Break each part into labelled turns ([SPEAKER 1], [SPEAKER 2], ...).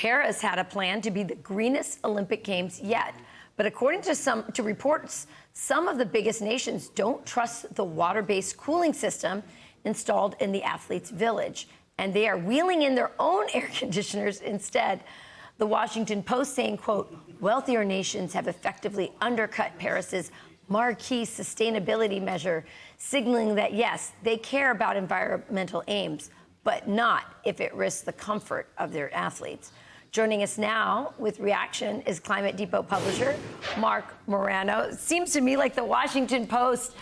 [SPEAKER 1] Paris had a plan to be the greenest Olympic Games yet. But according to reports, some of the biggest nations don't trust the water-based cooling system installed in the athletes' village, and they are wheeling in their own air conditioners instead. The Washington Post saying, quote, wealthier nations have effectively undercut Paris's marquee sustainability measure, signaling that, yes, they care about environmental aims, but not if it risks the comfort of their athletes. Joining us now with reaction is Climate Depot publisher Marc Morano. It seems to me like the Washington Post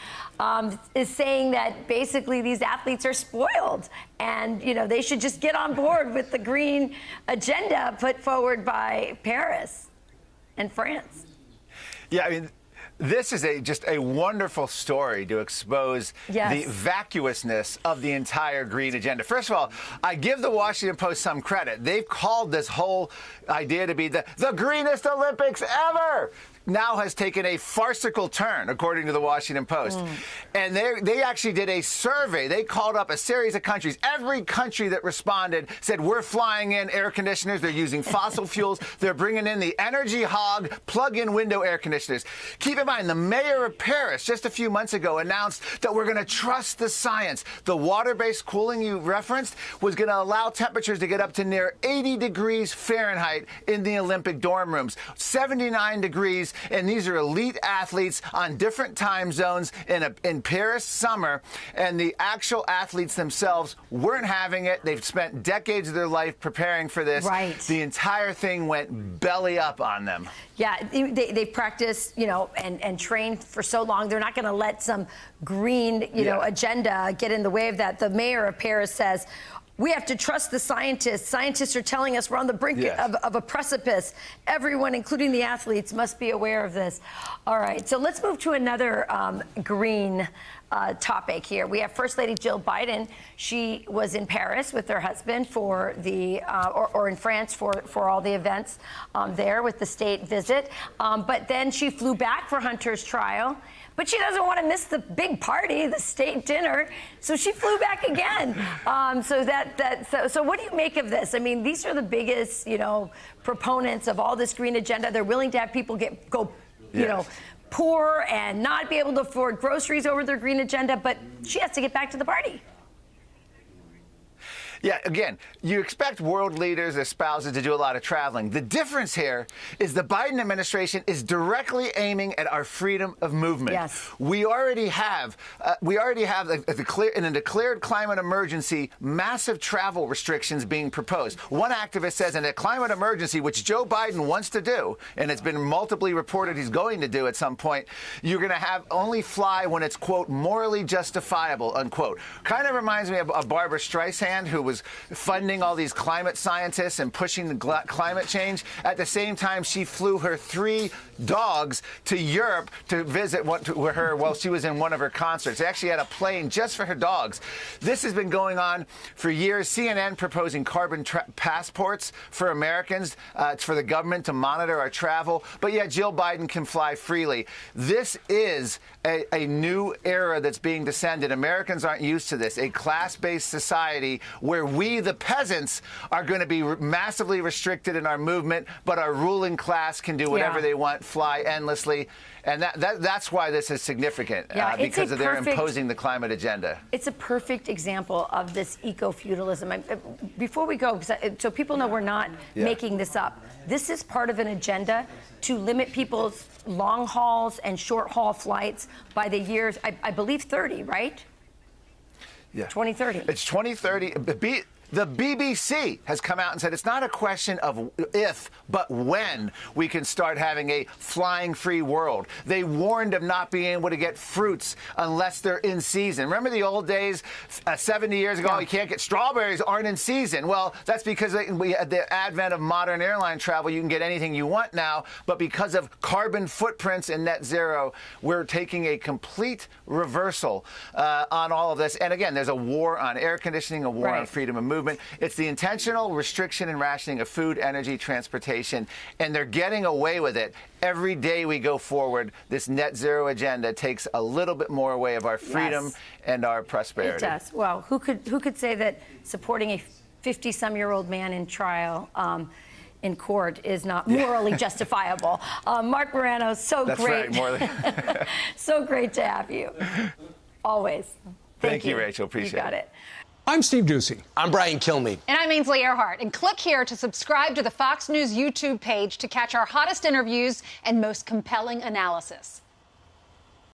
[SPEAKER 1] is saying that basically these athletes are spoiled and, you know, they should just get on board with the green agenda put forward by Paris and France.
[SPEAKER 2] Yeah, I mean, this is just a wonderful story to expose the vacuousness of the entire green agenda. First of all, I give the Washington Post some credit. They've called this whole idea to be the greenest Olympics ever. Now has taken a farcical turn, according to the Washington Post. And they actually did a survey. They called up a series of countries. Every country that responded said, we're flying in air conditioners. They're using fossil fuels. They're bringing in the energy hog plug-in window air conditioners. Keep in mind, the mayor of Paris just a few months ago announced that we're going to trust the science. The water-based cooling you referenced was going to allow temperatures to get up to near 80 degrees Fahrenheit in the Olympic dorm rooms, 79 degrees. And these are elite athletes on different time zones in Paris summer. And the actual athletes themselves weren't having it. They've spent decades of their life preparing for this.
[SPEAKER 1] Right.
[SPEAKER 2] The entire thing went belly up on them.
[SPEAKER 1] Yeah, they've practiced, you know, and trained for so long. They're not going to let some green, you know, agenda get in the way of that. The mayor of Paris says, we have to trust the scientists. Scientists are telling us we're on the brink of a precipice. Everyone, including the athletes, must be aware of this. All right, so let's move to another green topic here. We have First Lady Jill Biden. She was in Paris with her husband for the, or in France for all the events there with the state visit. But then she flew back for Hunter's trial. But she doesn't want to miss the big party, the state dinner, so she flew back again. So what do you make of this? I mean, these are the biggest, you know, proponents of all this green agenda. They're willing to have people go, you know, poor and not be able to afford groceries over their green agenda, but she has to get back to the party.
[SPEAKER 2] Yeah, again, you expect world leaders, their spouses, to do a lot of traveling. The difference here is the Biden administration is directly aiming at our freedom of movement.
[SPEAKER 1] Yes.
[SPEAKER 2] We already have in a declared climate emergency, massive travel restrictions being proposed. One activist says in a climate emergency, which Joe Biden wants to do, and it's been multiply reported he's going to do at some point, you're going to have only fly when it's, quote, morally justifiable, unquote. Kind of reminds me of Barbara Streisand, who was funding all these climate scientists and pushing the climate change. At the same time, she flew her 3 dogs to Europe to visit her while she was in one of her concerts. They actually had a plane just for her dogs. This has been going on for years. CNN proposing carbon passports for Americans, for the government to monitor our travel. But yet Jill Biden can fly freely. This is a new era that's being descended. Americans aren't used to this. A class-based society where we, the peasants, are going to be massively restricted in our movement, but our ruling class can do whatever they want, fly endlessly. And that's why this is significant, because they're imposing the climate agenda.
[SPEAKER 1] It's a perfect example of this eco-feudalism. Before we go, so people know we're not making this up, this is part of an agenda to limit people's long hauls and short haul flights by the years, I believe, 30, right?
[SPEAKER 2] Yeah.
[SPEAKER 1] 2030.
[SPEAKER 2] It's 2030. The BBC has come out and said it's not a question of if, but when we can start having a flying free world. They warned of not being able to get fruits unless they're in season. Remember the old days, 70 years ago, you can't get strawberries, aren't in season. Well, that's because we had the advent of modern airline travel. You can get anything you want now, but because of carbon footprints and net zero, we're taking a complete reversal on all of this. And again, there's a war on air conditioning, a war on freedom of movement. It's the intentional restriction and rationing of food, energy, transportation, and they're getting away with it. Every day we go forward, this net zero agenda takes a little bit more away of our freedom and our prosperity.
[SPEAKER 1] It does. Well, who could say that supporting a 50-some-year-old man in trial in court is not morally justifiable. Marc Morano, so
[SPEAKER 2] That's
[SPEAKER 1] great.
[SPEAKER 2] Right, morally.
[SPEAKER 1] So great to have you. Always.
[SPEAKER 2] Thank you, Rachel. Appreciate it.
[SPEAKER 1] You got it.
[SPEAKER 3] I'm Steve Ducey.
[SPEAKER 4] I'm Brian Kilmeade.
[SPEAKER 5] And I'm Ainsley Earhart. And click here to subscribe to the Fox News YouTube page to catch our hottest interviews and most compelling analysis.